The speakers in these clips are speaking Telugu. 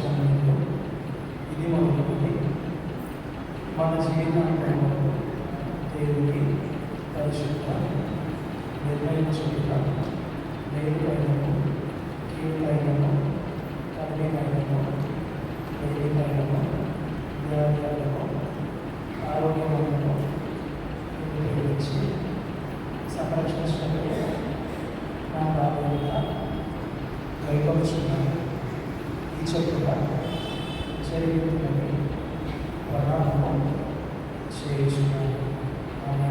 సమయంలో ఇది మొదలుకొని మన జీవితాంతంలో దేవుడికి పరిశుద్ధ నిర్ణయించుట మేలుకైనము కీడుకైనము కఠినమైనము వేడికైనము వ్యాధులము ఆరోగ్యమైనము గురించి సంరక్షించడానికి నా బాధ్యతగా కైకొలుచున్నాను. ఈ చెప్పుగా జరిగినటువంటి ప్రణాళిక చేయించున్నాను. ఆమె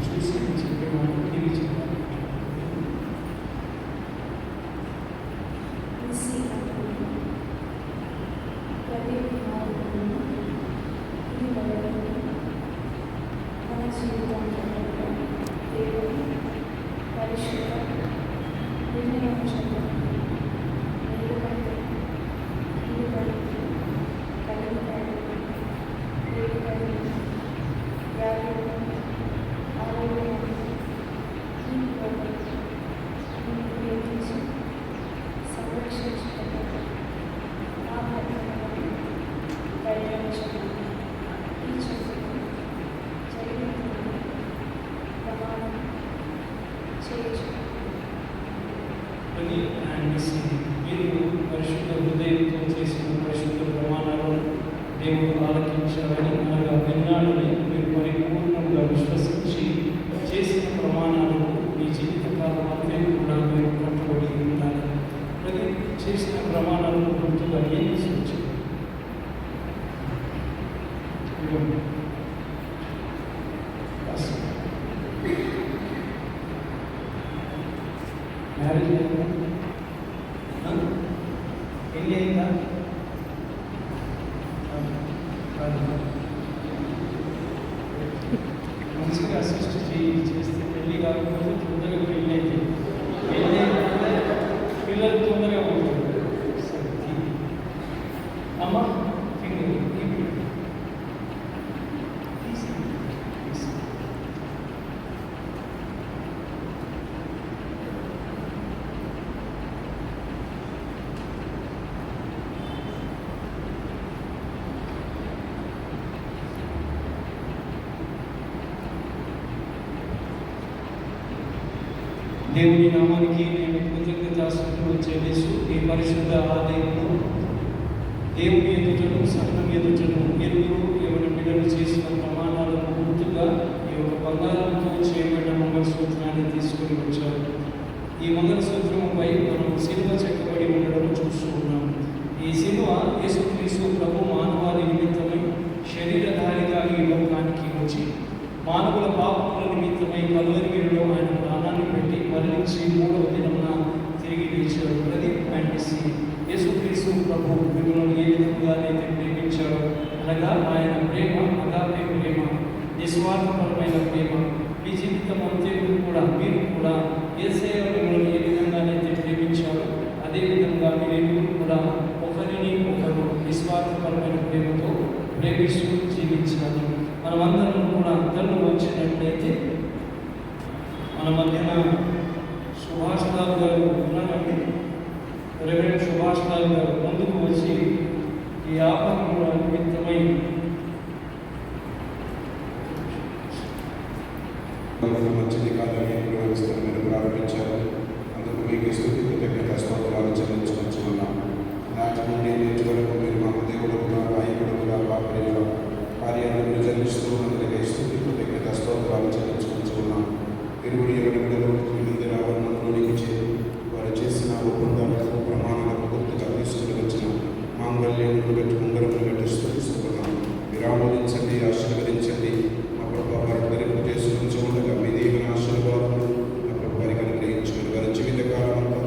చూసి చెప్పిన టీవీ చెప్పాను. మీరు పరిశుద్ధ హృదయంతో చేసిన పరిశుద్ధ ప్రమాణాలను దేవుడు ఆలకించాలని అనగా విన్నాడని మీరు పరిపూర్ణంగా విశ్వసించి చేసిన ప్రమాణాలను మీ జీవితకాలం అంతే కూడా మీరు కట్టుబడి ఉండాలి. ప్రతి చేసిన ప్రమాణాలను గుర్తుగా ఏమి సూచించారు? మ్యారేజ్ అయిందా? పెళ్ళి అయిందా? మంచిగా అసిస్ట్ చేస్తే పెళ్ళి కాకపోతే తొందరగా పెళ్ళి అయితే పెళ్ళి అయితే పిల్లలు తొందరగా ఉంటారు. అమ్మ దేవుని నామానికి నేను కృతజ్ఞతాస్తుతులు చెల్లిస్తూ ఈ పరిశుద్ధ ఆలయంలో దేవుని ఎదుటను సంఘం ఎదుటను ఎవరి బిడ్డలు చేసిన ప్రమాణాలను గుర్తుగా ఈ యొక్క బంగారంతో చేయబడిన మంగళసూత్రాన్ని తీసుకొని వచ్చారు. ఈ మంగళసూత్రముపై మనం శిలువ చెక్కబడి ఉండడం చూస్తూ ఉన్నాం. ఈ శిలువ యేసుక్రీస్తు ప్రభు మానవాళి నిమిత్తమై శరీరధారిగా ఈ లోకానికి వచ్చి మానవుల పాపముల నిమిత్తమై కల్వరిలో ఆయన ప్రాణాన్ని పెట్టి మరణించి 3వ దినమున తిరిగి లేచాడు. అది పాయింట్. యేసుక్రీస్తు ప్రభు మిమ్మల్ని ఏ విధంగానైతే ప్రేమించాడో అనగా ఆయన ప్రేమ అగాపే ప్రేమ, నిస్వార్థపరమైన ప్రేమ మీ జీవితం అంతే కూడా మీరు కూడా యేసయ్య మిమ్మల్ని ఏ విధంగానైతే ప్రేమించారో అదేవిధంగా మీరు కూడా ఒకరిని ఒకరు నిస్వార్థపరమైన ప్రేమతో ప్రేమిస్తూ జీవించాలి. మనమందరం కూడా అందరూ వచ్చినట్లయితే మన మధ్యన సుభాష్ రావు గారు ఉన్నారండి. రెవరెండ్ సుభాష్ రావు గారు ముందుకు వచ్చి ఈ ఆపద నిమిత్తమై మంచిది కాదని వ్యవస్థను మీరు ప్రారంభించారు. అందుకు మీకు స్తుతి కృతజ్ఞత స్తోత్రాలు చెల్లించవచ్చున్నాం. నాటి నుండి నేటి వరకు మీరు మాకు దేవుడుగా నాయకుడుగా పాపరిగా కార్యాలను చెల్లిస్తూ ఉన్నందుకే స్తుతి కృతజ్ఞత స్తోత్రాలు చెల్లించవచ్చున్నాం. ఇరువురు ఎవరి బిడ్డలు రావడానికి వారు చేసిన ఒప్పందాలకు ప్రమాణాలకు గుర్తుగా తీసుకుని వచ్చిన మాంగళ్యములు పెట్టి ఉంగరములు పెట్టి స్తుతిస్తున్నాం. మీరు ఆమోదించండి, ఆశీర్వదించండి. మా ప్రభావ వారి ధరింపు చేసుకుని ఉండగా మీ దేవుని ఆశీర్వాదాలు మా ప్రభావానికి అనుగ్రహించుకుని వారి జీవితకాలం అంతా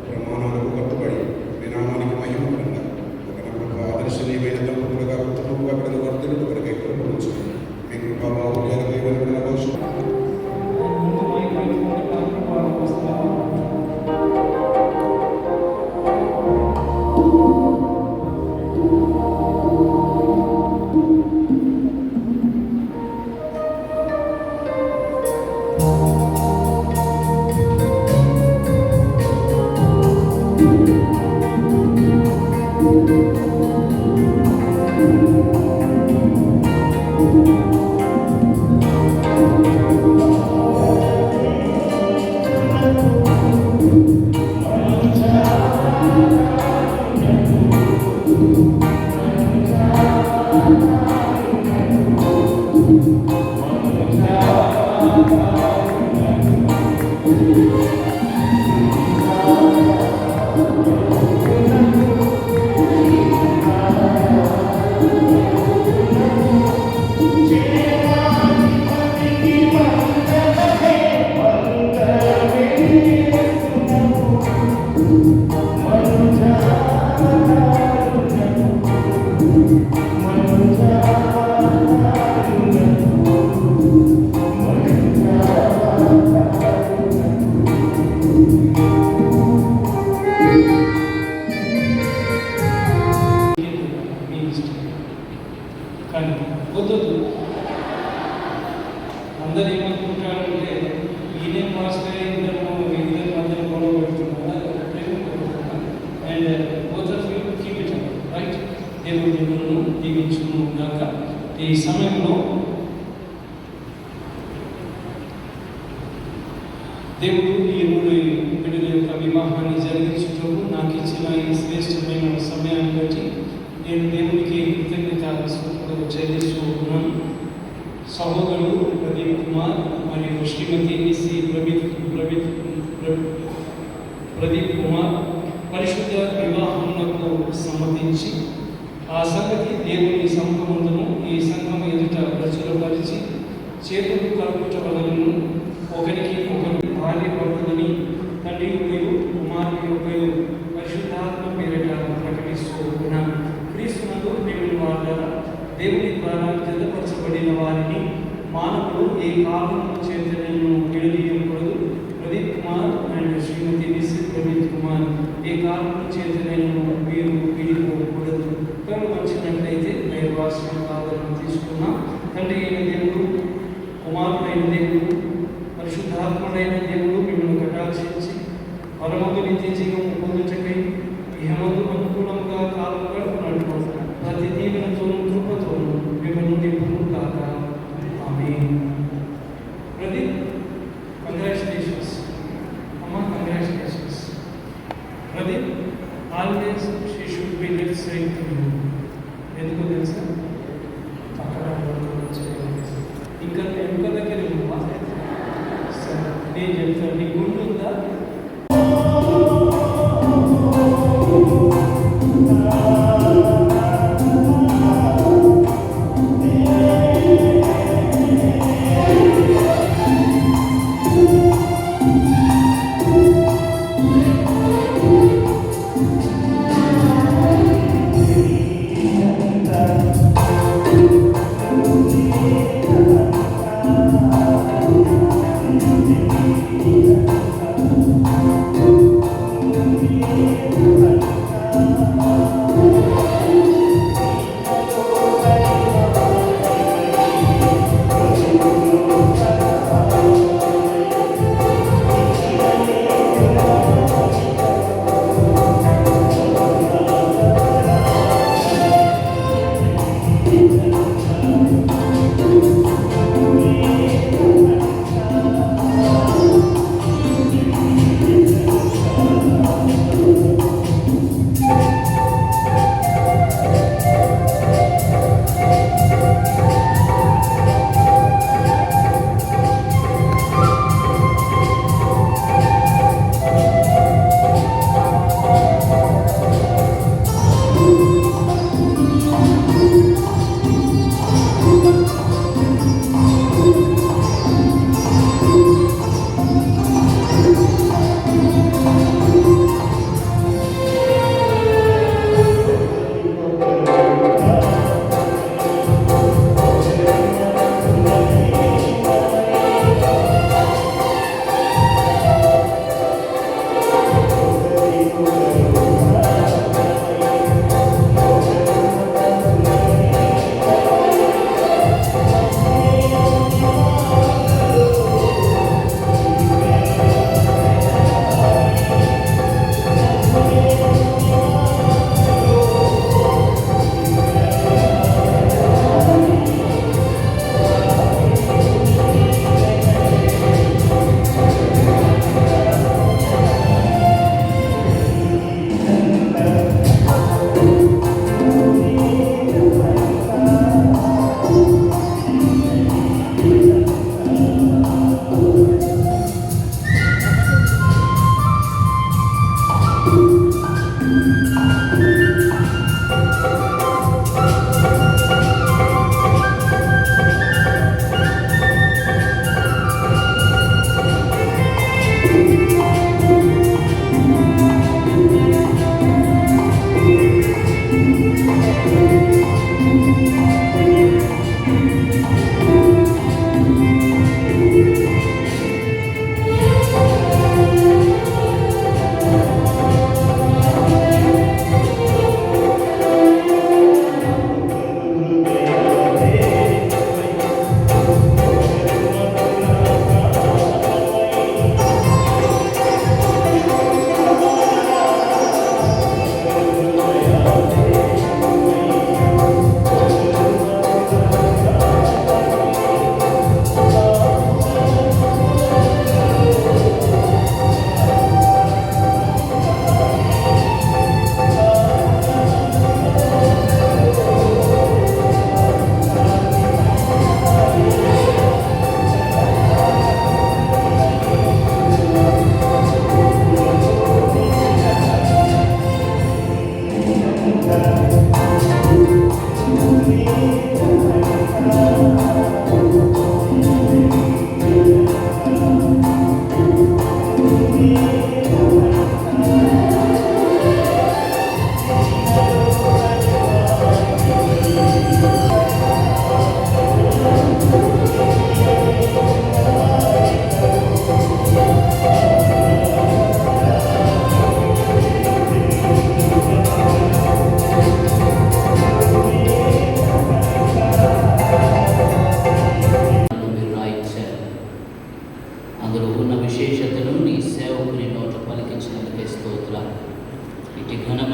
ప్రమాణాలకు కట్టుబడి మీ నామానికి మహిమ పడంగా ఒక నా ప్రభావ ఆదర్శనీయమైన దంపతులుగా కుటుంబంగా బిడ్డలు వర్ధనులు కొరకై కృపణించుకుని మీ కృపాబాబు బిడ్డల కోసం అందరూ ఏమనుకుంటారంటే ఈయనే పాస్గా ఇద్దరు మధ్యలో గొడవ పెడుతున్నారు. And both of you keep it up, right? దేవుడు మిమ్మల్ని దీవించును గాక. ఈ సమయంలో దేవుడు ఈ ఊరి బిడ్డల యొక్క వివాహాన్ని జరిగించుటకు నాకు ఇచ్చిన ఈ శ్రేష్టమైన సమయాన్ని బట్టి నేను దేవునికి కృతజ్ఞతలు చెల్లిస్తూ ఉన్నాను. సహోదరుడు ప్రదీప్ కుమార్ మరియు శ్రీమతి ఎస్సి ప్రదీప్ కుమార్ పరిశుద్ధ వివాహములకు సమ్మతించి ఆ సంగతి దేవుని సముఖమందును ఈ సంఘం ఎదుట ప్రచురపరిచి చేతులు కలుపుట వలనను ఒకరికి ఒకరు భార్య భర్తలని తండ్రి మరియు కుమారుని యొక్క పరిశుద్ధాత్మ పేరిట ప్రకటిస్తూ ఉన్నాను. క్రీస్తునందు దేవుని వారి దేవుని ద్వారా జతపరచబడిన వారిని మానవులు ఏ కారణము చేత నేను విడదీయకూడదు. ప్రదీప్ కుమార్ అండ్ శ్రీమతి ప్రదీప్ కుమార్ ఏ కారణము చేత నేను మీరు విడిపోకూడదు. కళ్ళు వచ్చినట్లయితే నైర్వాసం ఆదరణ తీసుకున్నాం. తండ్రి అయిన దేవుడు, కుమారుడైన దేవుడు, పరిశుద్ధాత్ముడైన దేవుడు మిమ్మల్ని కటాక్షించి పరమందు నిత్య జీవం పొందుటకై ఇహమందు అనుకూలంగా కాలం గడుపునట్లు ప్రతి దీవెనతోనూ కృపతోనూ మిమ్మల్ని నింపును కాక. ఆమేన్. ప్రదీప్, కంగ్రాచులేషన్స్ అమ్మా, congratulations. Pradeep, always she should be listening to you. ఎందుకో తెలుసా? అక్కడ ఇంకా వెనుక దగ్గర నేను చెప్తాను, నీ గుండు ఉందా?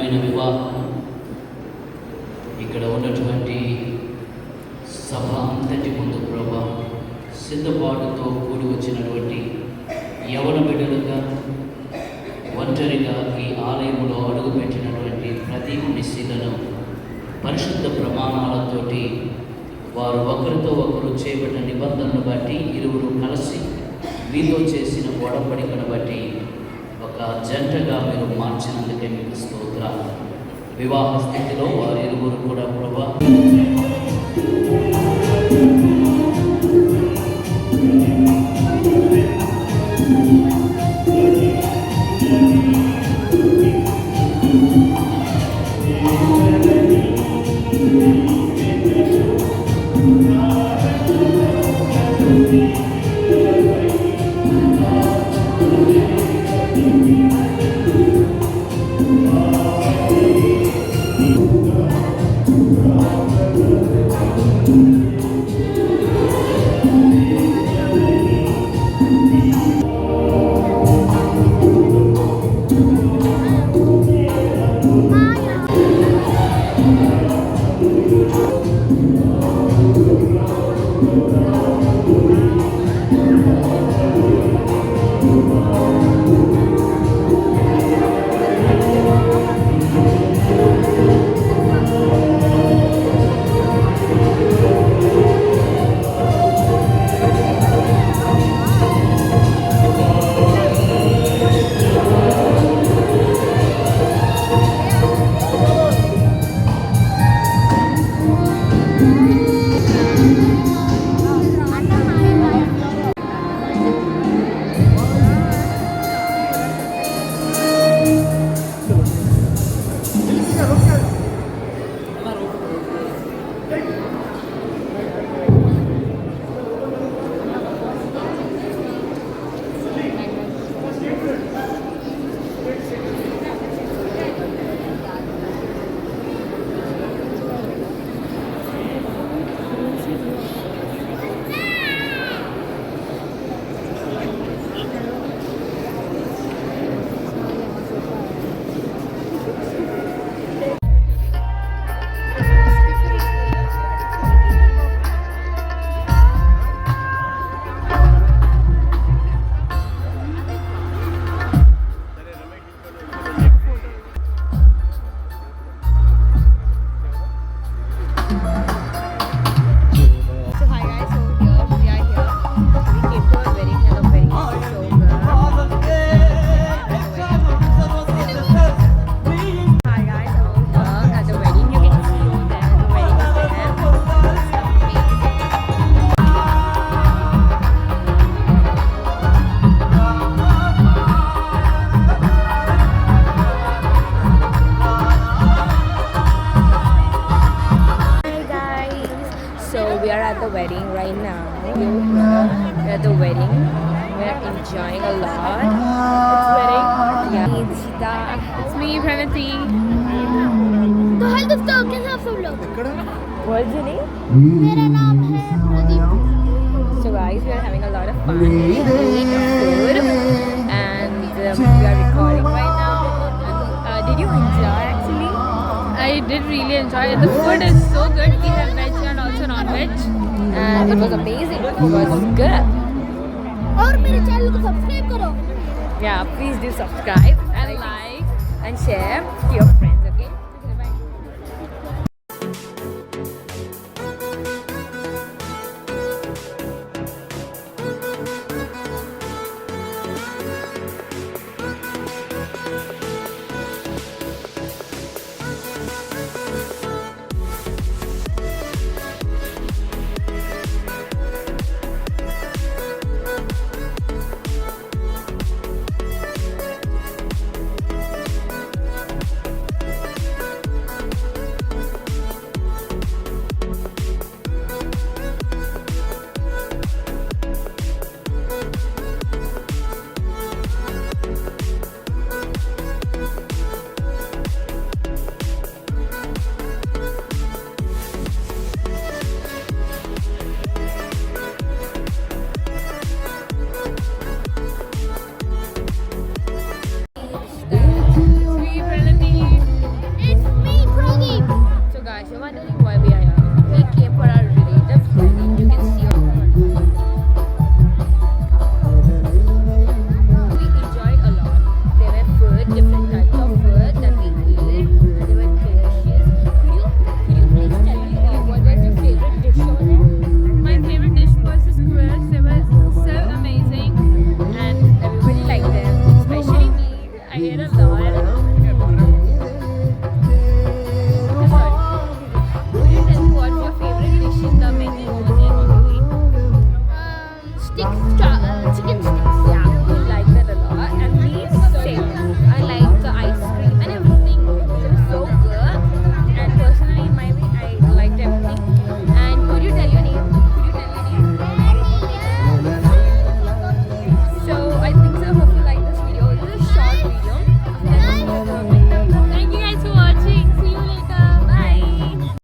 ఘనమైన వివాహం ఇక్కడ ఉన్నటువంటి సభ అంతటి ముందు ప్రభా సిద్ధపాటుతో కూడి వచ్చినటువంటి యవన బిడ్డలుగా ఒంటరిగా ఈ ఆలయంలో అడుగుపెట్టినటువంటి ప్రతి నిశీలను పరిశుద్ధ ప్రమాణాలతోటి వారు ఒకరితో ఒకరు చేపట్టిన నిబంధనను బట్టి ఇరువురు కలిసి మీతో చేసిన ఒడంబడికను బట్టి ఒక జంటగా మీరు మార్చినందుకే మీకు స్తోత్రాలు. వివాహ స్థితిలో వారు ఇరువురు కూడా ప్రభా we are at the wedding right now. We're at the wedding. We're enjoying a lot. It's wedding. Yeah. Me, Dishita. It's me, Pranati. तो हेलो दोस्तों कैसे आप सब लोग What's your name? मेरा नाम है Pradeep So guys, we are having a lot of fun. We're eating food and we are recording right now. Did you enjoy actually? I did really enjoy it. The food is so good. We have veg and also non-veg. And it was amazing. It was good. और मेरे चैनल को सब्सक्राइब करो Yeah, please do subscribe And like. and share to your friends.